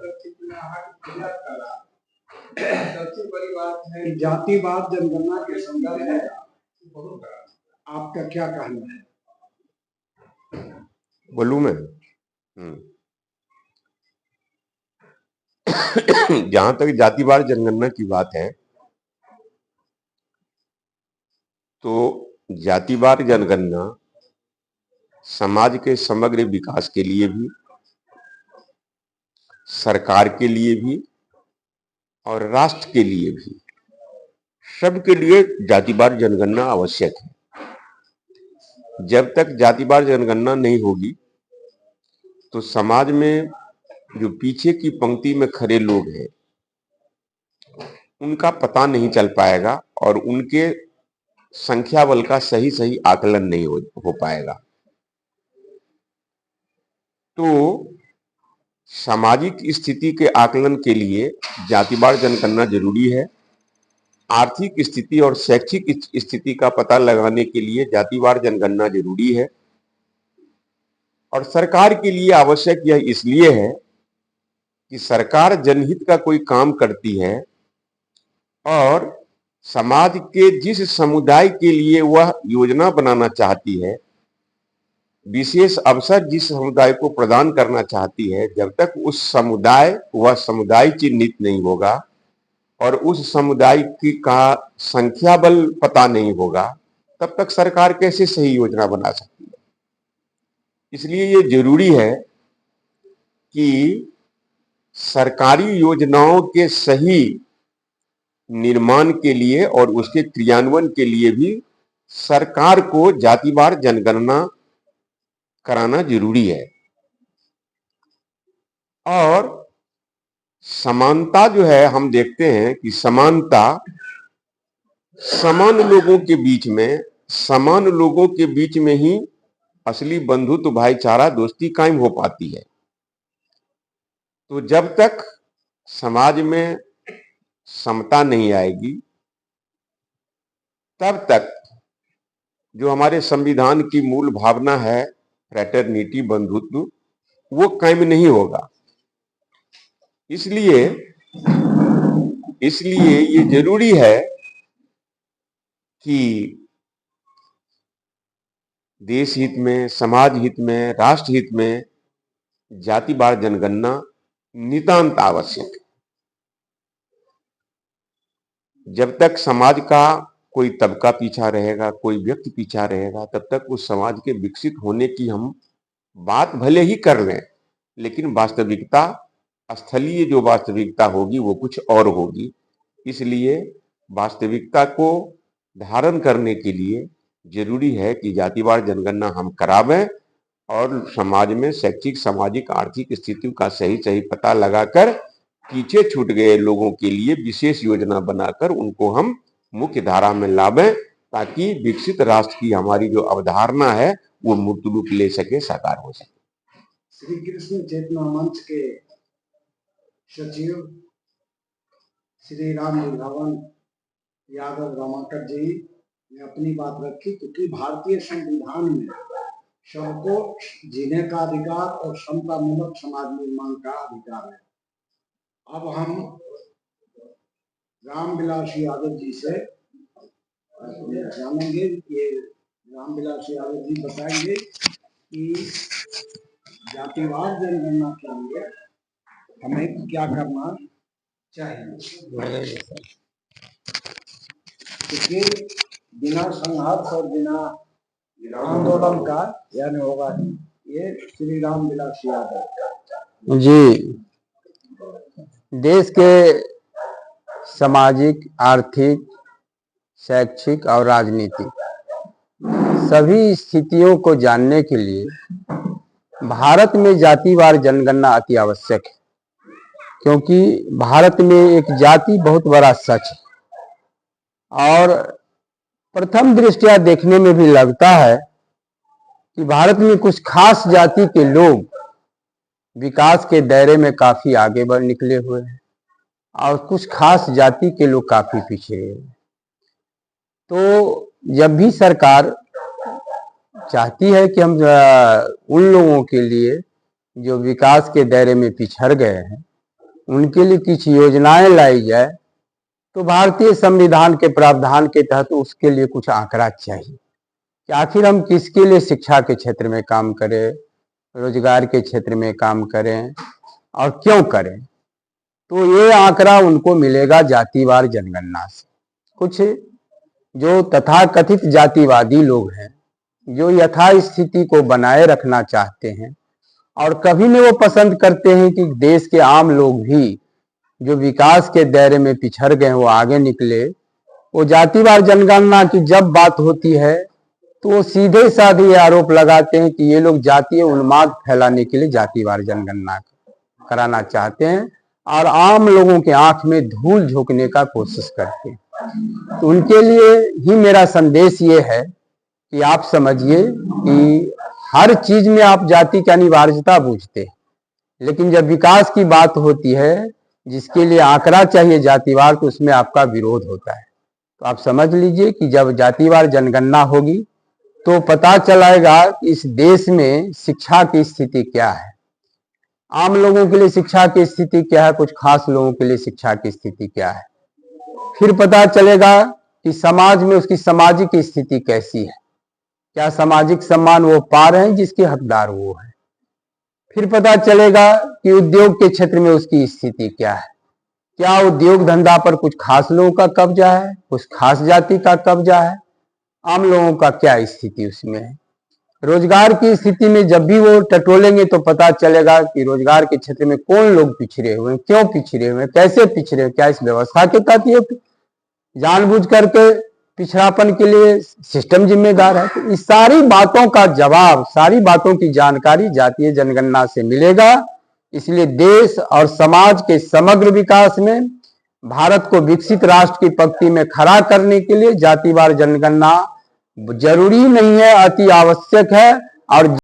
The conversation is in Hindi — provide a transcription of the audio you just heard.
सबसे बड़ी बात है जातिवाद जनगणना के संदर्भ में आपका क्या कहना है? बोलूं मैं? जहां तक जातिवार जनगणना की बात है, तो जातिवार जनगणना समाज के समग्र विकास के लिए भी, सरकार के लिए भी और राष्ट्र के लिए भी, सबके लिए जातिवार जनगणना आवश्यक है। जब तक जातिवार जनगणना नहीं होगी तो समाज में जो पीछे की पंक्ति में खड़े लोग हैं उनका पता नहीं चल पाएगा और उनके संख्या बल का सही सही आकलन नहीं हो पाएगा। तो सामाजिक स्थिति के आकलन के लिए जातिवार जनगणना जरूरी है। आर्थिक स्थिति और शैक्षिक स्थिति का पता लगाने के लिए जातिवार जनगणना जरूरी है। और सरकार के लिए आवश्यक यह इसलिए है कि सरकार जनहित का कोई काम करती है और समाज के जिस समुदाय के लिए वह योजना बनाना चाहती है, विशेष अवसर जिस समुदाय को प्रदान करना चाहती है, जब तक उस समुदाय चिन्हित नहीं होगा और उस समुदाय की का संख्या बल पता नहीं होगा, तब तक सरकार कैसे सही योजना बना सकती है। इसलिए ये जरूरी है कि सरकारी योजनाओं के सही निर्माण के लिए और उसके क्रियान्वयन के लिए भी सरकार को जातिवार जनगणना कराना जरूरी है। और समानता जो है, हम देखते हैं कि समानता समान लोगों के बीच में ही असली बंधुत्व, भाईचारा, दोस्ती कायम हो पाती है। तो जब तक समाज में समता नहीं आएगी, तब तक जो हमारे संविधान की मूल भावना है, फ्रेटर्निटी, बंधुत्व, वो कायम नहीं होगा। इसलिए ये जरूरी है कि देश हित में, समाज हित में, राष्ट्र हित में जातिवार जनगणना नितांत आवश्यक है। जब तक समाज का कोई तबका पीछा रहेगा, कोई व्यक्ति पीछा रहेगा, तब तक उस समाज के विकसित होने की हम बात भले ही कर लें, लेकिन वास्तविकता, स्थलीय जो वास्तविकता होगी वो कुछ और होगी। इसलिए वास्तविकता को धारण करने के लिए जरूरी है कि जातिवार जनगणना हम करावें और समाज में शैक्षिक, सामाजिक, आर्थिक स्थिति का सही सही पता लगाकर पीछे छूट गए लोगों के लिए विशेष योजना बनाकर उनको हम मुख्य धारा में लावें, ताकि विकसित राष्ट्र की हमारी जो अवधारणा है वो मूर्त रूप ले सके, साकार हो सके। श्री कृष्ण चेतना मंच के सचिव श्री राम बिलावन यादव रमाकर जी ने अपनी बात रखी, क्योंकि भारतीय संविधान में सबको जीने का अधिकार और समता मूलक समाज निर्माण का अधिकार है। अब हम रामविलास यादव जी से जानेंगे। ये रामविलास यादव जी बताएंगे कि जातिवार जनगणना के लिए हमें क्या करना चाहिए, क्योंकि बिना संघर्ष और बिना आंदोलन का यह नहीं होगा। ये श्री रामविलास यादव जी, देश के सामाजिक, आर्थिक, शैक्षिक और राजनीतिक सभी स्थितियों को जानने के लिए भारत में जातिवार जनगणना अति आवश्यक है, क्योंकि भारत में एक जाति बहुत बड़ा सच है। और प्रथम दृष्टया देखने में भी लगता है कि भारत में कुछ खास जाति के लोग विकास के दायरे में काफी आगे बढ़ निकले हुए हैं और कुछ खास जाति के लोग काफी पीछे हैं। तो जब भी सरकार चाहती है कि हम उन लोगों के लिए जो विकास के दायरे में पिछड़ गए हैं उनके लिए कुछ योजनाएं लाई जाए, तो भारतीय संविधान के प्रावधान के तहत उसके लिए कुछ आंकड़ा चाहिए कि आखिर हम किसके लिए शिक्षा के क्षेत्र में काम करें, रोजगार के क्षेत्र में काम करें और क्यों करें। तो ये आंकड़ा उनको मिलेगा जातिवार जनगणना से। कुछ जो तथाकथित जातिवादी लोग हैं, जो यथास्थिति को बनाए रखना चाहते हैं और कभी नहीं वो पसंद करते हैं कि देश के आम लोग भी जो विकास के दायरे में पिछड़ गए वो आगे निकले, वो जातिवार जनगणना की जब बात होती है तो वो सीधे साधे आरोप लगाते हैं कि ये लोग जातीय उन्माद फैलाने के लिए जातिवार जनगणना कराना चाहते हैं और आम लोगों के आंख में धूल झोंकने का कोशिश करते हैं। तो उनके लिए ही मेरा संदेश ये है कि आप समझिए कि हर चीज में आप जाति की अनिवार्यता बूझते हैं, लेकिन जब विकास की बात होती है जिसके लिए आंकड़ा चाहिए जातिवार, तो उसमें आपका विरोध होता है। तो आप समझ लीजिए कि जब जातिवार जनगणना होगी तो पता चलेगा कि इस देश में शिक्षा की स्थिति क्या है, आम लोगों के लिए शिक्षा की स्थिति क्या है, कुछ खास लोगों के लिए शिक्षा की स्थिति क्या है। फिर पता चलेगा कि समाज में उसकी सामाजिक स्थिति कैसी है, क्या सामाजिक सम्मान वो पा रहे हैं जिसके हकदार वो है। फिर पता चलेगा कि उद्योग के क्षेत्र में उसकी स्थिति क्या है, क्या उद्योग धंधा पर कुछ खास लोगों का कब्जा है, कुछ खास जाति का कब्जा है, आम लोगों का क्या स्थिति उसमें है। रोजगार की स्थिति में जब भी वो टटोलेंगे तो पता चलेगा कि रोजगार के क्षेत्र में कौन लोग पिछड़े हुए हैं, क्यों पिछड़े हुए हैं, कैसे पिछड़े हुए, क्या इस व्यवस्था के तहत ये जानबूझ करके पिछड़ापन के लिए सिस्टम जिम्मेदार है। तो इस सारी बातों का जवाब, सारी बातों की जानकारी जातीय जनगणना से मिलेगा। इसलिए देश और समाज के समग्र विकास में, भारत को विकसित राष्ट्र की पंक्ति में खड़ा करने के लिए जातिवार जनगणना जरूरी नहीं है, अति आवश्यक है। और